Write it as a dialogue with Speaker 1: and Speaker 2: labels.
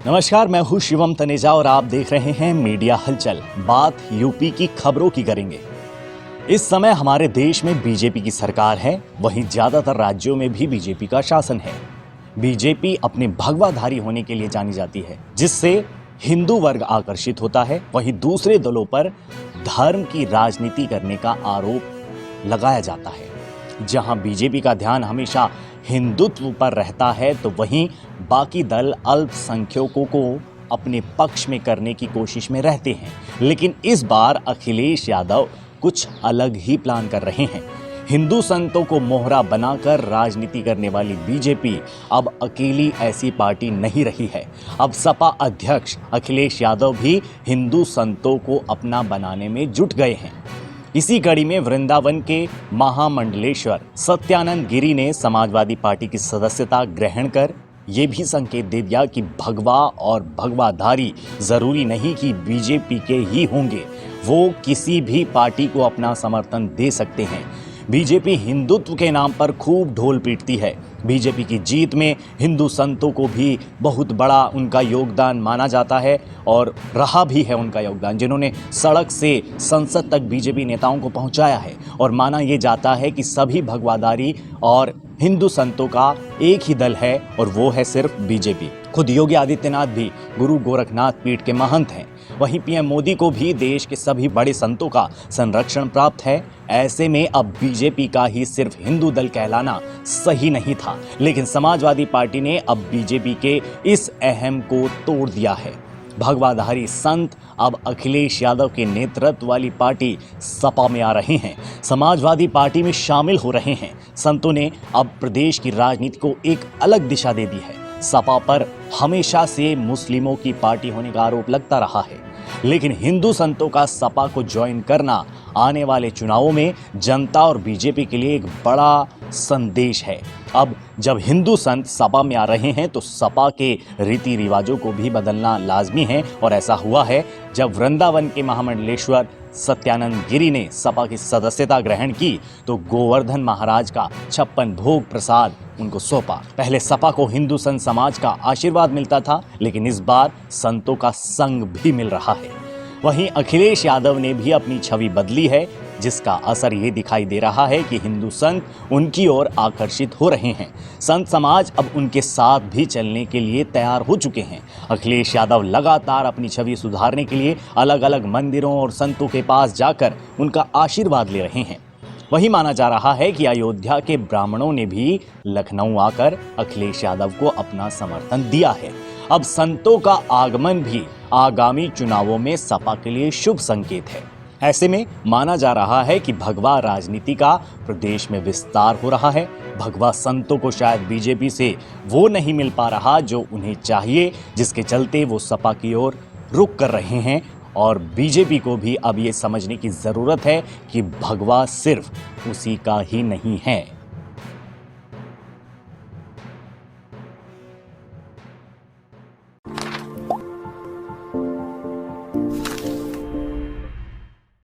Speaker 1: नमस्कार, मैं हूं शिवम तनेजा और आप देख रहे हैं मीडिया हलचल। बात यूपी की खबरों की करेंगे। इस समय हमारे देश में बीजेपी की सरकार है, वहीं ज्यादातर राज्यों में भी बीजेपी का शासन है। बीजेपी अपने भगवाधारी होने के लिए जानी जाती है, जिससे हिंदू वर्ग आकर्षित होता है। वहीं दूसरे दलों पर धर्म की राजनीति करने का आरोप लगाया जाता है। जहां बीजेपी का ध्यान हमेशा हिंदुत्व पर रहता है, तो वहीं बाकी दल अल्पसंख्यकों को अपने पक्ष में करने की कोशिश में रहते हैं। लेकिन इस बार अखिलेश यादव कुछ अलग ही प्लान कर रहे हैं। हिंदू संतों को मोहरा बनाकर राजनीति करने वाली बीजेपी अब अकेली ऐसी पार्टी नहीं रही है। अब सपा अध्यक्ष अखिलेश यादव भी हिंदू संतों को अपना बनाने में जुट गए हैं। इसी कड़ी में वृंदावन के महामंडलेश्वर सत्यानंद गिरी ने समाजवादी पार्टी की सदस्यता ग्रहण कर ये भी संकेत दे दिया कि भगवा और भगवाधारी जरूरी नहीं कि बीजेपी के ही होंगे, वो किसी भी पार्टी को अपना समर्थन दे सकते हैं। बीजेपी हिंदुत्व के नाम पर खूब ढोल पीटती है। बीजेपी की जीत में हिंदू संतों को भी बहुत बड़ा उनका योगदान माना जाता है और रहा भी है उनका योगदान, जिन्होंने सड़क से संसद तक बीजेपी नेताओं को पहुंचाया है। और माना यह जाता है कि सभी भगवाधारी और हिंदू संतों का एक ही दल है और वो है सिर्फ बीजेपी। खुद योगी आदित्यनाथ भी गुरु गोरखनाथ पीठ के महंत हैं। वहीं पीएम मोदी को भी देश के सभी बड़े संतों का संरक्षण प्राप्त है। ऐसे में अब बीजेपी का ही सिर्फ हिंदू दल कहलाना सही नहीं था, लेकिन समाजवादी पार्टी ने अब बीजेपी के इस अहम को तोड़ दिया है। भगवाधारी संत अब अखिलेश यादव के नेतृत्व वाली पार्टी सपा में आ रहे हैं, समाजवादी पार्टी में शामिल हो रहे हैं। संतों ने अब प्रदेश की राजनीति को एक अलग दिशा दे दी है। सपा पर हमेशा से मुस्लिमों की पार्टी होने का आरोप लगता रहा है, लेकिन हिंदू संतों का सपा को ज्वाइन करना आने वाले चुनावों में जनता और बीजेपी के लिए एक बड़ा संदेश है। अब जब हिंदू संत सपा में आ रहे हैं तो सपा के रीति रिवाजों को भी बदलना लाजमी है। और ऐसा हुआ है जब वृंदावन के महामंडलेश्वर सत्यानंद गिरी ने सपा की सदस्यता ग्रहण की तो गोवर्धन महाराज का 56 भोग प्रसाद उनको सौंपा। पहले सपा को हिंदू संत समाज का आशीर्वाद मिलता था, लेकिन इस बार संतों का संग भी मिल रहा है। वहीं अखिलेश यादव ने भी अपनी छवि बदली है, जिसका असर ये दिखाई दे रहा है कि हिंदू संत उनकी ओर आकर्षित हो रहे हैं। संत समाज अब उनके साथ भी चलने के लिए तैयार हो चुके हैं। अखिलेश यादव लगातार अपनी छवि सुधारने के लिए अलग अलग मंदिरों और संतों के पास जाकर उनका आशीर्वाद ले रहे हैं। वही माना जा रहा है कि अयोध्या के ब्राह्मणों ने भी लखनऊ आकर अखिलेश यादव को अपना समर्थन दिया है। अब संतों का आगमन भी आगामी चुनावों में सपा के लिए शुभ संकेत है। ऐसे में माना जा रहा है कि भगवा राजनीति का प्रदेश में विस्तार हो रहा है। भगवा संतों को शायद बीजेपी से वो नहीं मिल पा रहा जो उन्हें चाहिए, जिसके चलते वो सपा की ओर रुख कर रहे हैं। और बीजेपी को भी अब ये समझने की ज़रूरत है कि भगवा सिर्फ उसी का ही नहीं है।